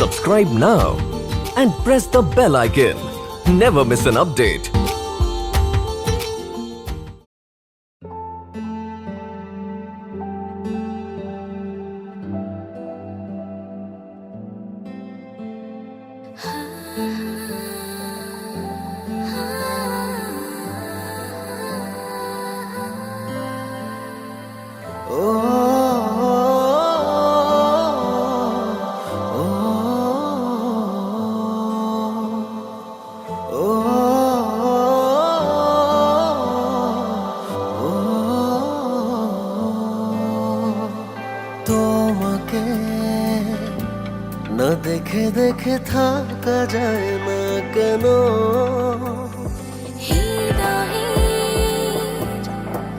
Subscribe now and press the bell icon. Never miss an update. তোমাকে না দেখে দেখে থাকা যায় না কেন?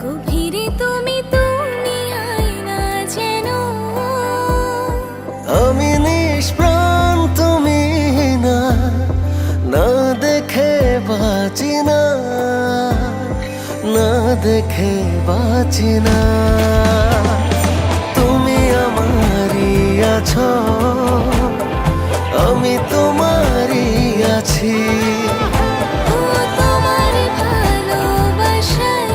গভীরে তুমি তুমি আয়না যেন আমি নিষ্প্রাণ, তুমি না, না দেখে বাঁচি না, না দেখে বাঁচি না। তুমি আমারই আছো, আমি তোমারই আছি। তোমার ভালোবাসায়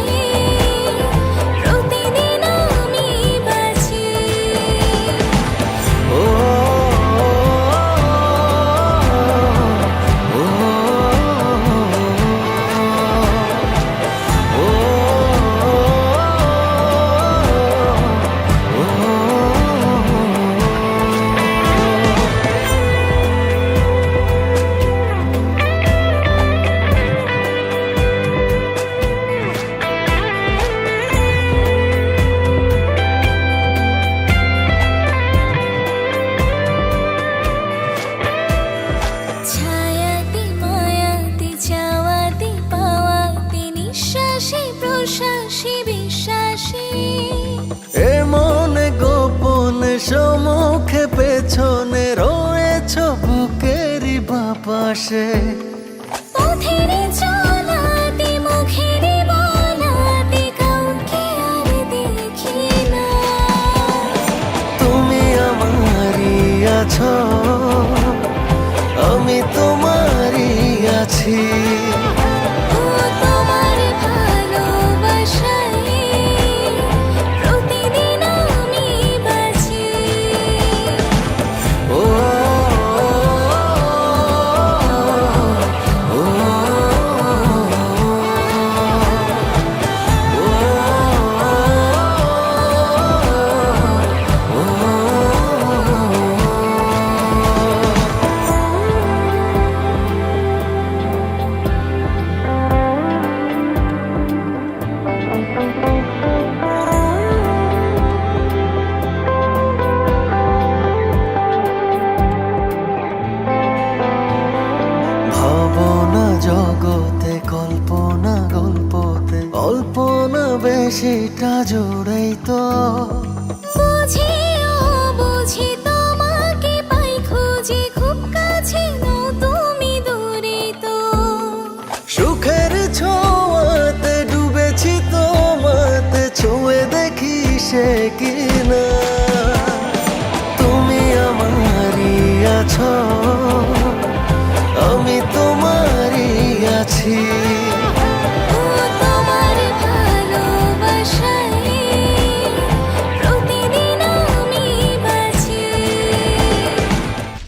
প্রতিদিন আমি বাঁচি। ও ও ছায়াতে মায়াতে চাওয়াতে পাওয়াতে নিঃশ্বাসে প্রশ্বাসে বিশ্বাসে এ মনে গোপনে সম্মুখে পেছনে রয়েছ বুকেরই বাপাশে। পথের চলাতে মুখের বলাতে কাউকে আর দেখি না। তুমি আমারই আছো, আমি তোমারই আছি। তোমার ভালোবাসায় প্রতিদিন আমি বাঁচি। ও ও ভাবনা জগতে কল্পনা গল্পতে অল্পনা বেশিটা জুড়েই তো। বুঝি ও বুঝি তোমাকে পাই খুঁজি, খুব কাছে নও তুমি দূরে তো। সুখের ছোঁয়াতে ডুবেছি তোমাতে, ছুঁয়ে দেখি সে কিনা। তুমি আমারই আছো, আমি তোমারই আছি।